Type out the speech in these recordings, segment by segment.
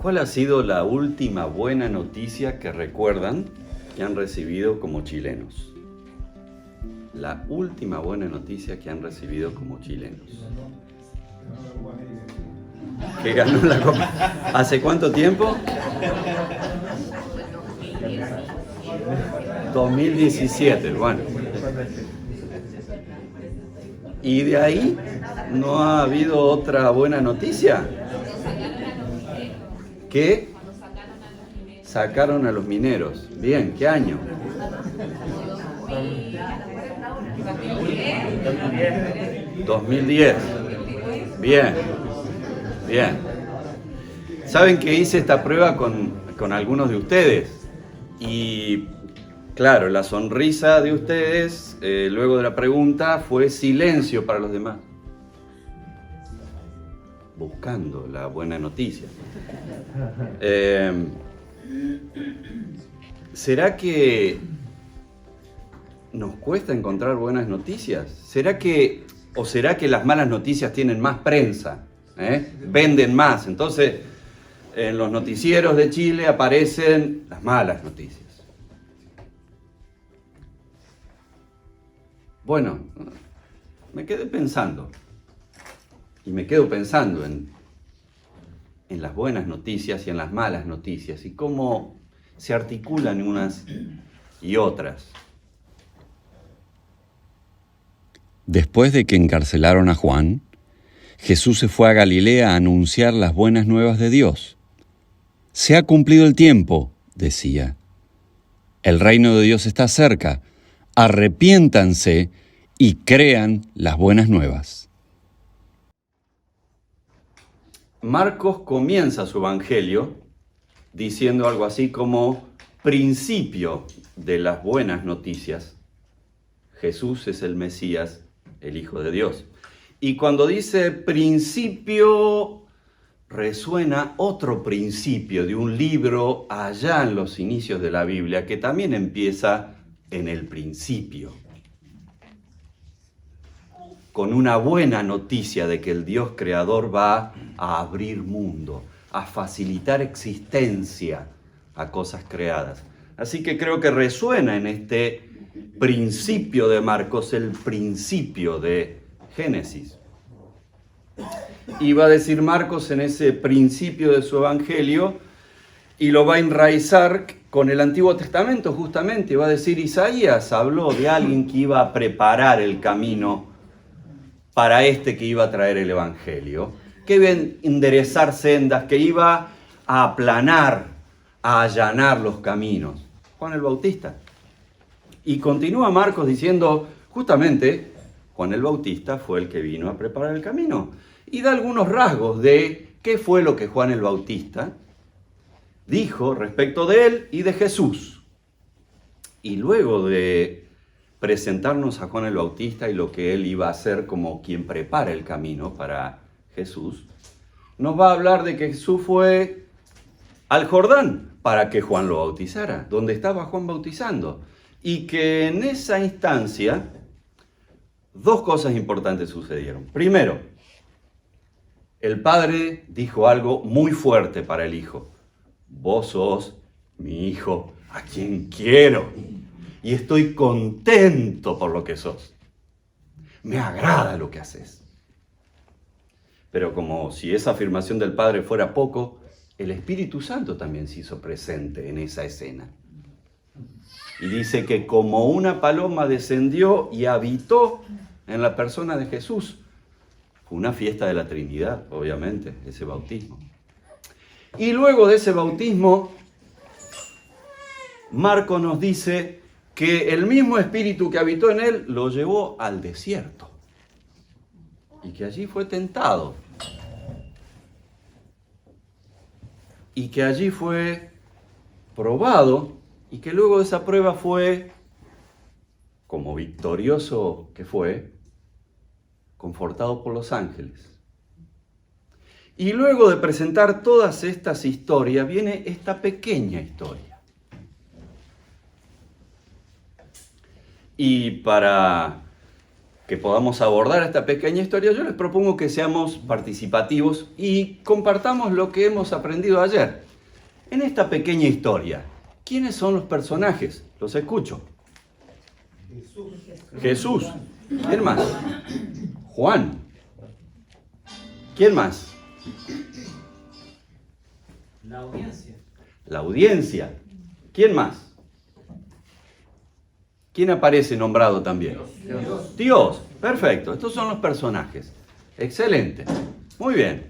¿Cuál ha sido la última buena noticia que recuerdan que han recibido como chilenos? La última buena noticia que han recibido como chilenos. Que ganó la Copa. ¿Hace cuánto tiempo? 2017, bueno. ¿Y de ahí no ha habido otra buena noticia? ¿Qué? Sacaron a los mineros. Bien, ¿qué año? 2010. Bien, bien. ¿Saben que hice esta prueba con algunos de ustedes? Y claro, la sonrisa de ustedes, luego de la pregunta, fue silencio para los demás. Buscando la buena noticia. ¿Será que nos cuesta encontrar buenas noticias? ¿Será que las malas noticias tienen más prensa? Venden más. Entonces, en los noticieros de Chile aparecen las malas noticias. Bueno, me quedé pensando. Y me quedo pensando en las buenas noticias y en las malas noticias y cómo se articulan unas y otras. Después de que encarcelaron a Juan, Jesús se fue a Galilea a anunciar las buenas nuevas de Dios. Se ha cumplido el tiempo, decía. El reino de Dios está cerca. Arrepiéntanse y crean las buenas nuevas. Marcos comienza su evangelio diciendo algo así como principio de las buenas noticias. Jesús es el Mesías, el Hijo de Dios. Y cuando dice principio, resuena otro principio de un libro allá en los inicios de la Biblia que también empieza en el principio, con una buena noticia de que el Dios creador va a abrir mundo, a facilitar existencia a cosas creadas. Así que creo que resuena en este principio de Marcos el principio de Génesis. Y va a decir Marcos en ese principio de su evangelio, y lo va a enraizar con el Antiguo Testamento justamente. Va a decir, Isaías habló de alguien que iba a preparar el camino para este que iba a traer el Evangelio, que iba a enderezar sendas, que iba a aplanar, a allanar los caminos. Juan el Bautista. Y continúa Marcos diciendo, justamente, Juan el Bautista fue el que vino a preparar el camino. Y da algunos rasgos de qué fue lo que Juan el Bautista dijo respecto de él y de Jesús. Y luego de presentarnos a Juan el Bautista y lo que él iba a hacer como quien prepara el camino para Jesús, nos va a hablar de que Jesús fue al Jordán para que Juan lo bautizara, donde estaba Juan bautizando, y que en esa instancia dos cosas importantes sucedieron. Primero, el Padre dijo algo muy fuerte para el Hijo: vos sos mi Hijo, a quien quiero. Y estoy contento por lo que sos. Me agrada lo que haces. Pero como si esa afirmación del Padre fuera poco, el Espíritu Santo también se hizo presente en esa escena. Y dice que como una paloma descendió y habitó en la persona de Jesús. Fue una fiesta de la Trinidad, obviamente, ese bautismo. Y luego de ese bautismo, Marcos nos dice que el mismo espíritu que habitó en él lo llevó al desierto y que allí fue tentado y que allí fue probado y que luego de esa prueba fue, como victorioso que fue, confortado por los ángeles. Y luego de presentar todas estas historias viene esta pequeña historia. Y para que podamos abordar esta pequeña historia, yo les propongo que seamos participativos y compartamos lo que hemos aprendido ayer. En esta pequeña historia, ¿quiénes son los personajes? Los escucho. Jesús. ¿Quién más? Juan. ¿Quién más? La audiencia. La audiencia. ¿Quién más? ¿Quién aparece nombrado también? Dios. Dios. Perfecto. Estos son los personajes. Excelente. Muy bien.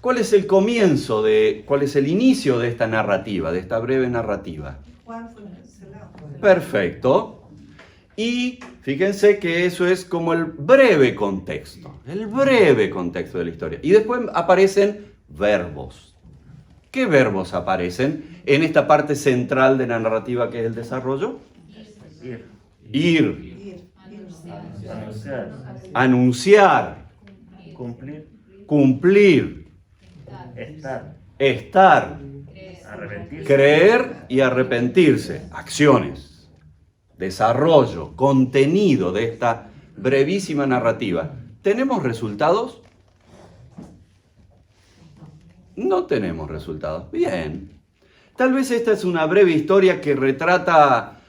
¿Cuál es el comienzo cuál es el inicio de esta narrativa, de esta breve narrativa? Juan fue encarcelado. Perfecto. Y fíjense que eso es como el breve contexto de la historia. Y después aparecen verbos. ¿Qué verbos aparecen en esta parte central de la narrativa que es el desarrollo? Ir. Anunciar. Cumplir. Estar. Creer y arrepentirse. Acciones. Desarrollo, contenido de esta brevísima narrativa. ¿Tenemos resultados? No tenemos resultados. Bien. Tal vez esta es una breve historia que retrata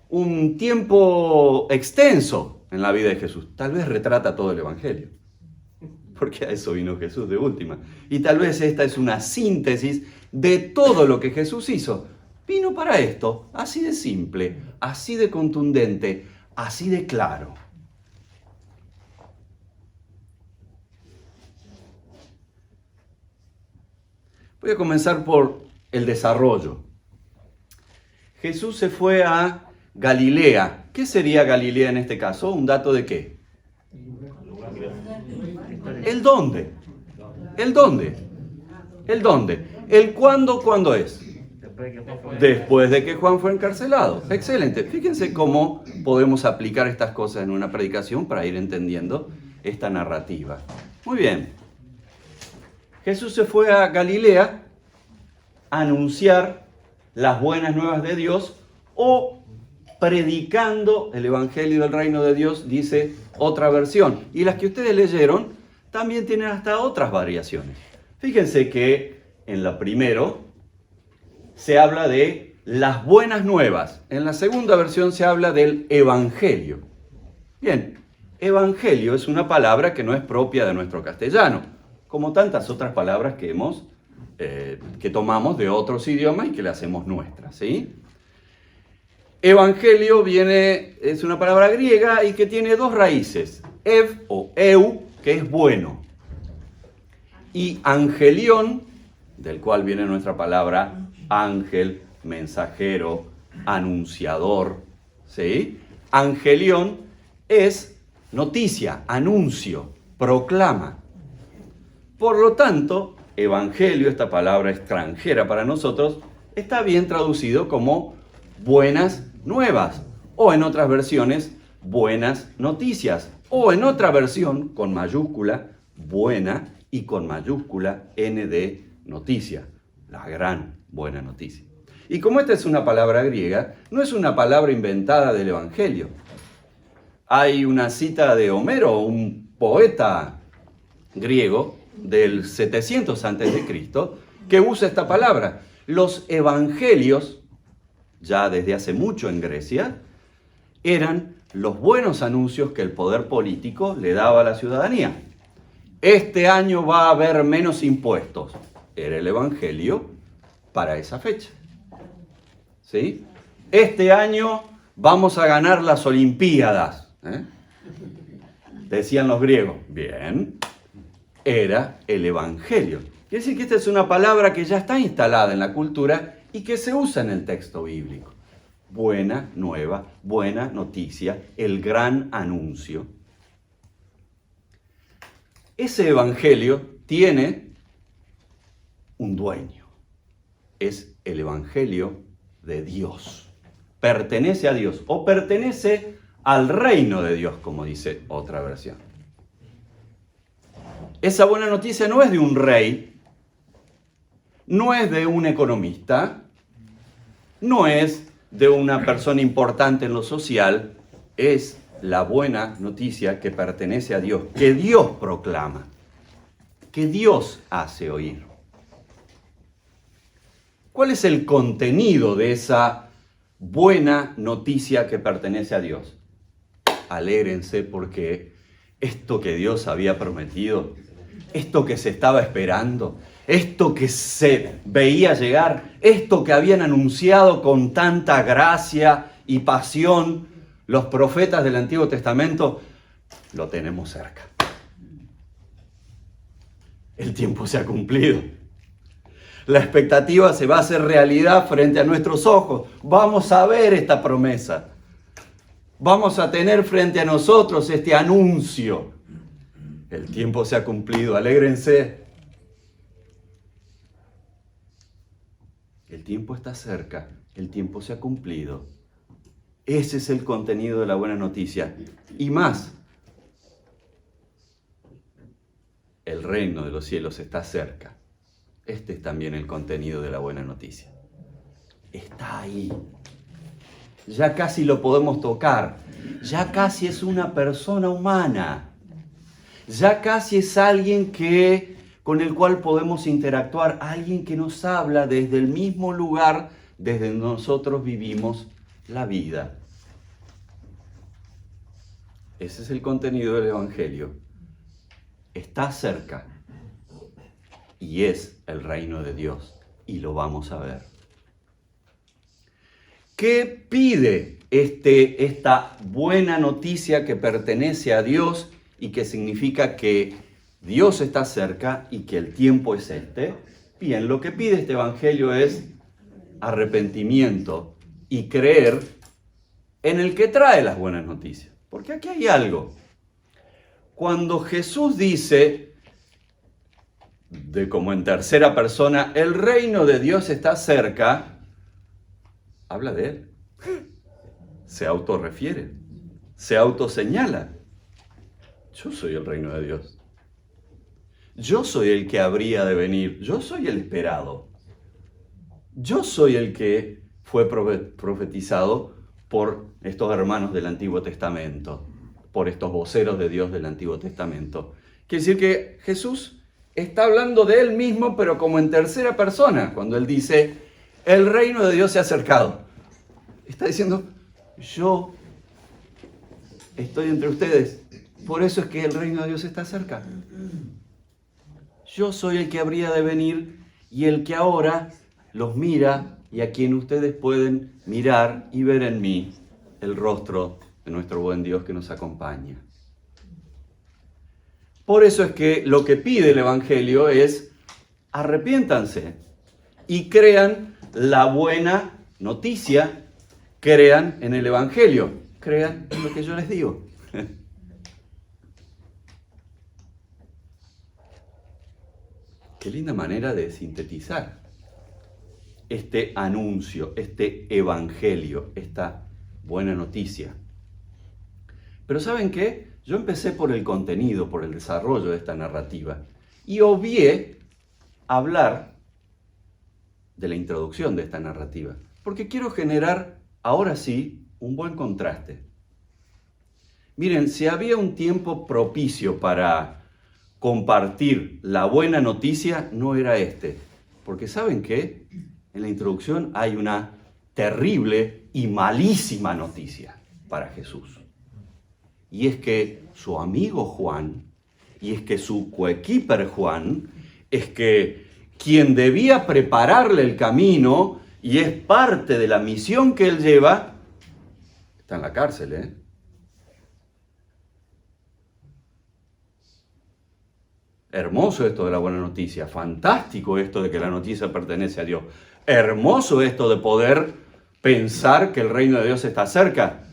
un tiempo extenso en la vida de Jesús. Tal vez retrata todo el Evangelio. Porque a eso vino Jesús de última. Y tal vez esta es una síntesis de todo lo que Jesús hizo. Vino para esto, así de simple, así de contundente, así de claro. Voy a comenzar por el desarrollo. Jesús se fue a Galilea. ¿Qué sería Galilea en este caso? ¿Un dato de qué? ¿El dónde? ¿El dónde? ¿El dónde? ¿El cuándo? ¿Cuándo es? Después de que Juan fue encarcelado. Excelente. Fíjense cómo podemos aplicar estas cosas en una predicación para ir entendiendo esta narrativa. Muy bien. Jesús se fue a Galilea a anunciar las buenas nuevas de Dios o predicando el Evangelio del Reino de Dios, dice otra versión. Y las que ustedes leyeron también tienen hasta otras variaciones. Fíjense que en la primero se habla de las buenas nuevas. En la segunda versión se habla del Evangelio. Bien, Evangelio es una palabra que no es propia de nuestro castellano, como tantas otras palabras que tomamos de otros idiomas y que le hacemos nuestras, ¿sí? Evangelio es una palabra griega y que tiene dos raíces, ev o eu, que es bueno, y angelión, del cual viene nuestra palabra ángel, mensajero, anunciador, ¿sí? Angelión es noticia, anuncio, proclama. Por lo tanto, evangelio, esta palabra extranjera para nosotros, está bien traducido como buenas nuevas, o en otras versiones, buenas noticias, o en otra versión, con mayúscula, buena, y con mayúscula, N de noticia, la gran buena noticia. Y como esta es una palabra griega, no es una palabra inventada del Evangelio. Hay una cita de Homero, un poeta griego, del 700 a.C., que usa esta palabra. Los evangelios, ya desde hace mucho en Grecia, eran los buenos anuncios que el poder político le daba a la ciudadanía. Este año va a haber menos impuestos. Era el evangelio para esa fecha. ¿Sí? Este año vamos a ganar las Olimpiadas. Decían los griegos. Bien. Era el evangelio. Quiere decir que esta es una palabra que ya está instalada en la cultura y que se usa en el texto bíblico. Buena nueva, buena noticia, el gran anuncio. Ese evangelio tiene un dueño. Es el evangelio de Dios. Pertenece a Dios o pertenece al reino de Dios, como dice otra versión. Esa buena noticia no es de un rey, no es de un economista, no es de una persona importante en lo social es la buena noticia que pertenece a Dios, que Dios proclama, que Dios hace oír. ¿Cuál es el contenido de esa buena noticia que pertenece a Dios? Alégrense porque esto que Dios había prometido, esto que se estaba esperando, esto que se veía llegar, esto que habían anunciado con tanta gracia y pasión los profetas del Antiguo Testamento, lo tenemos cerca. El tiempo se ha cumplido. La expectativa se va a hacer realidad frente a nuestros ojos. Vamos a ver esta promesa. Vamos a tener frente a nosotros este anuncio. El tiempo se ha cumplido, alégrense. El tiempo está cerca, el tiempo se ha cumplido. Ese es el contenido de la buena noticia. Y más, el reino de los cielos está cerca. Este es también el contenido de la buena noticia. Está ahí. Ya casi lo podemos tocar. Ya casi es una persona humana. Ya casi es alguien con el cual podemos interactuar. Alguien que nos habla desde el mismo lugar desde donde nosotros vivimos la vida. Ese es el contenido del Evangelio. Está cerca. Y es el reino de Dios. Y lo vamos a ver. ¿Qué pide esta buena noticia que pertenece a Dios y que significa que Dios está cerca y que el tiempo es este? Bien, lo que pide este Evangelio es arrepentimiento y creer en el que trae las buenas noticias. Porque aquí hay algo. Cuando Jesús dice, como en tercera persona, el reino de Dios está cerca, habla de él. Se autorrefiere, se autoseñala. Yo soy el reino de Dios. Yo soy el que habría de venir. Yo soy el esperado. Yo soy el que fue profetizado por estos hermanos del Antiguo Testamento, por estos voceros de Dios del Antiguo Testamento. Quiere decir que Jesús está hablando de él mismo, pero como en tercera persona, cuando él dice, el reino de Dios se ha acercado. Está diciendo, yo estoy entre ustedes, por eso es que el reino de Dios está cerca. Yo soy el que habría de venir y el que ahora los mira y a quien ustedes pueden mirar y ver en mí el rostro de nuestro buen Dios que nos acompaña. Por eso es que lo que pide el Evangelio es arrepiéntanse y crean la buena noticia, crean en el Evangelio, crean en lo que yo les digo. Qué linda manera de sintetizar este anuncio, este evangelio, esta buena noticia. Pero ¿saben qué? Yo empecé por el contenido, por el desarrollo de esta narrativa y obvié hablar de la introducción de esta narrativa, porque quiero generar, ahora sí, un buen contraste. Miren, si había un tiempo propicio para compartir la buena noticia, no era este. Porque ¿saben qué? En la introducción hay una terrible y malísima noticia para Jesús. Y es que su amigo Juan, y es que su coequiper Juan, es que quien debía prepararle el camino y es parte de la misión que él lleva, está en la cárcel, ¿eh? Hermoso esto de la buena noticia, fantástico esto de que la noticia pertenece a Dios, hermoso esto de poder pensar que el reino de Dios está cerca.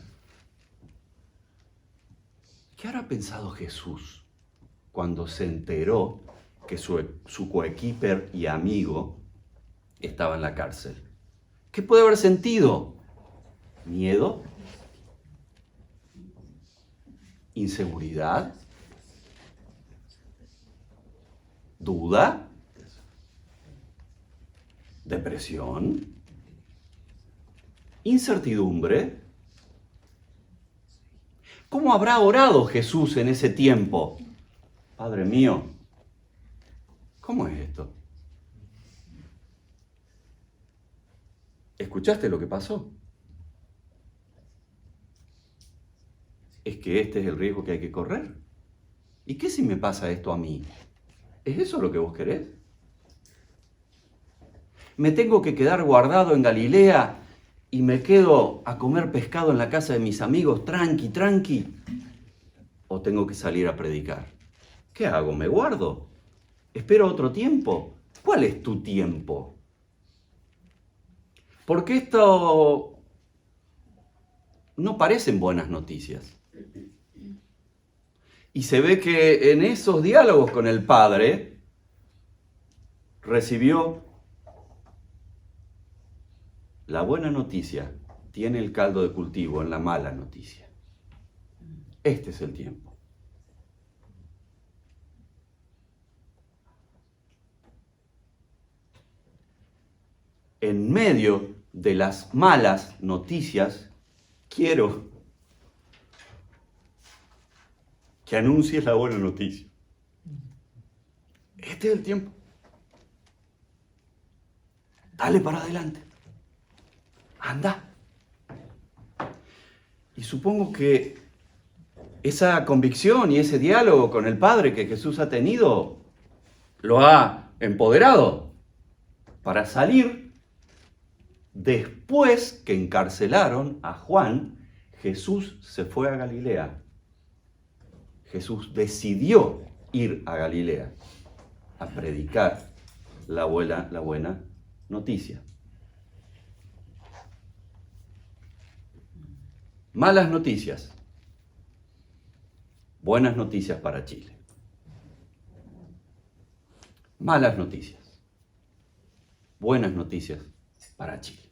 ¿Qué habrá pensado Jesús cuando se enteró que su coequiper y amigo estaba en la cárcel? ¿Qué puede haber sentido? ¿Miedo? ¿Inseguridad? ¿Duda? ¿Depresión? incertidumbre. ¿Cómo habrá orado Jesús en ese tiempo? Padre mío, ¿cómo es esto? ¿Escuchaste lo que pasó? Es que este es el riesgo que hay que correr. ¿Y qué si me pasa esto a mí? ¿Es eso lo que vos querés? ¿Me tengo que quedar guardado en Galilea y me quedo a comer pescado en la casa de mis amigos, tranqui? ¿O tengo que salir a predicar? ¿Qué hago? ¿Me guardo? ¿Espero otro tiempo? ¿Cuál es tu tiempo? Porque esto no parecen buenas noticias. Y se ve que en esos diálogos con el Padre recibió la buena noticia, tiene el caldo de cultivo en la mala noticia. Este es el tiempo. En medio de las malas noticias, quiero que anuncies la buena noticia. Este es el tiempo. Dale para adelante. Anda. Y supongo que esa convicción y ese diálogo con el Padre que Jesús ha tenido lo ha empoderado para salir. Después que encarcelaron a Juan, Jesús se fue a Galilea. Jesús decidió ir a Galilea a predicar la buena noticia. Malas noticias, buenas noticias para Chile. Malas noticias, buenas noticias para Chile.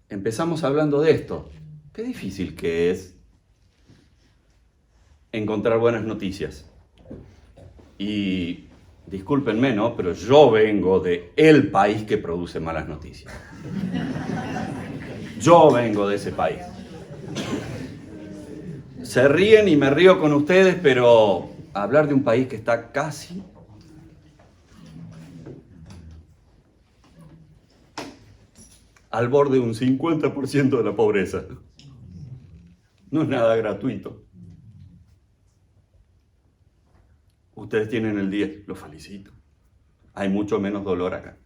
Empezamos hablando de esto. Qué difícil que es encontrar buenas noticias. Y discúlpenme, ¿no? Pero yo vengo de el país que produce malas noticias. Yo vengo de ese país. Se ríen y me río con ustedes, pero hablar de un país que está casi al borde de un 50% de la pobreza no es nada gratuito. Ustedes tienen el 10, los felicito. Hay mucho menos dolor acá.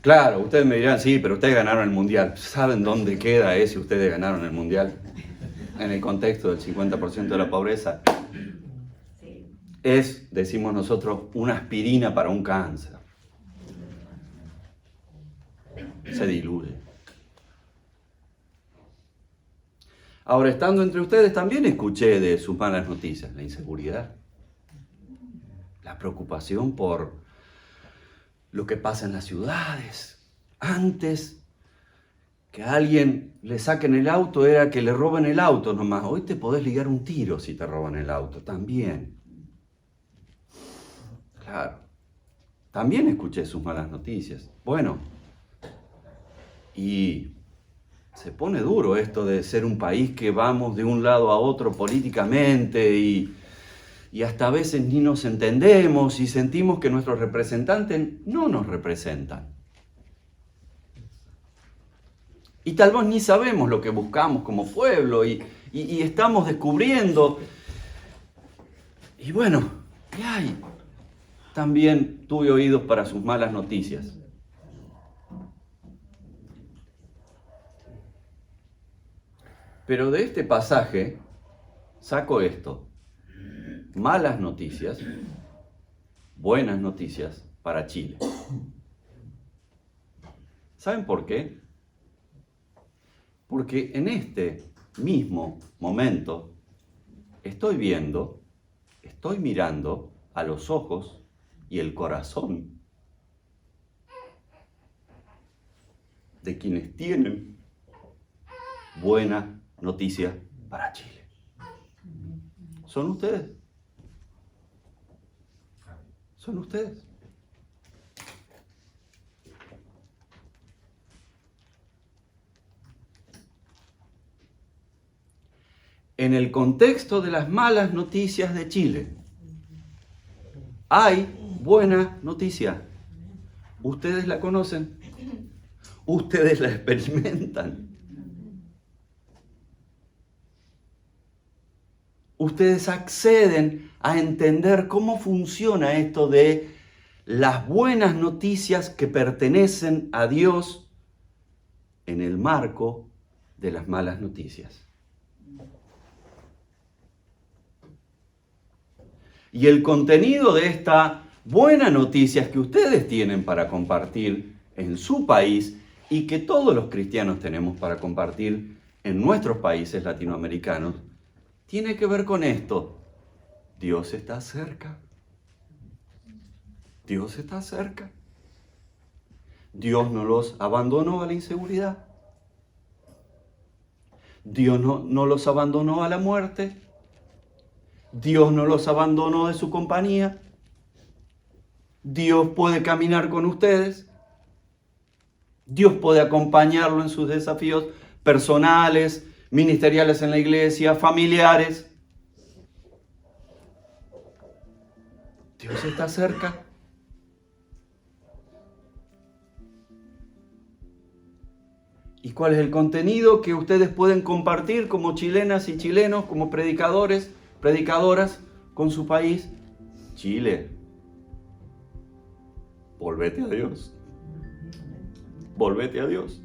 Claro, ustedes me dirán, sí, pero ustedes ganaron el Mundial. ¿Saben dónde queda ese ustedes ganaron el Mundial? En el contexto del 50% de la pobreza. Es, decimos nosotros, una aspirina para un cáncer. Se diluye. Ahora, estando entre ustedes, también escuché de sus malas noticias, la inseguridad, la preocupación por lo que pasa en las ciudades. Antes que a alguien le saquen el auto era que le roben el auto nomás. Hoy te podés ligar un tiro si te roban el auto, también. Claro. También escuché sus malas noticias. Bueno, y se pone duro esto de ser un país que vamos de un lado a otro políticamente y hasta a veces ni nos entendemos y sentimos que nuestros representantes no nos representan. Y tal vez ni sabemos lo que buscamos como pueblo y estamos descubriendo. Y bueno, ¿qué hay? También tuve oídos para sus malas noticias. Pero de este pasaje saco esto. Malas noticias, buenas noticias para Chile. ¿Saben por qué? Porque en este mismo momento estoy mirando a los ojos y el corazón de quienes tienen buena noticia para Chile. ¿Son ustedes? son ustedes. En el contexto de las malas noticias de Chile, hay buena noticia. Ustedes la conocen. Ustedes la experimentan. Ustedes acceden a entender cómo funciona esto de las buenas noticias que pertenecen a Dios en el marco de las malas noticias. Y el contenido de esta buena noticia que ustedes tienen para compartir en su país y que todos los cristianos tenemos para compartir en nuestros países latinoamericanos, tiene que ver con esto. Dios está cerca. Dios está cerca. Dios no los abandonó a la inseguridad. Dios no los abandonó a la muerte. Dios no los abandonó de su compañía. Dios puede caminar con ustedes. Dios puede acompañarlo en sus desafíos personales, ministeriales en la iglesia, familiares. Dios está cerca. ¿Y cuál es el contenido que ustedes pueden compartir como chilenas y chilenos, como predicadores, predicadoras con su país? Chile, volvete a Dios. Volvete a Dios.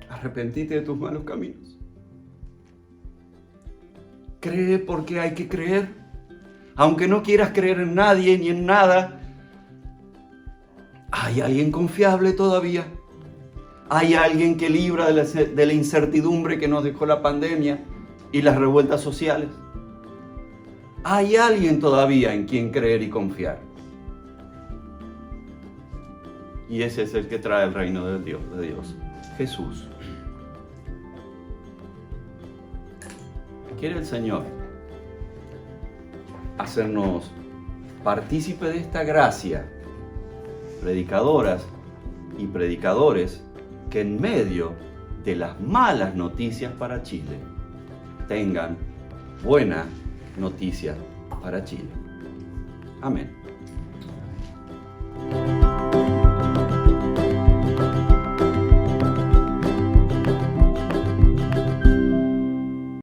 Arrepentite de tus malos caminos. Cree porque hay que creer. Aunque no quieras creer en nadie ni en nada, hay alguien confiable todavía. Hay alguien que libra de la incertidumbre que nos dejó la pandemia y las revueltas sociales. Hay alguien todavía en quien creer y confiar. Y ese es el que trae el reino de Dios, Jesús. Quiere el Señor hacernos partícipe de esta gracia, predicadoras y predicadores que en medio de las malas noticias para Chile tengan buena noticia para Chile. Amén.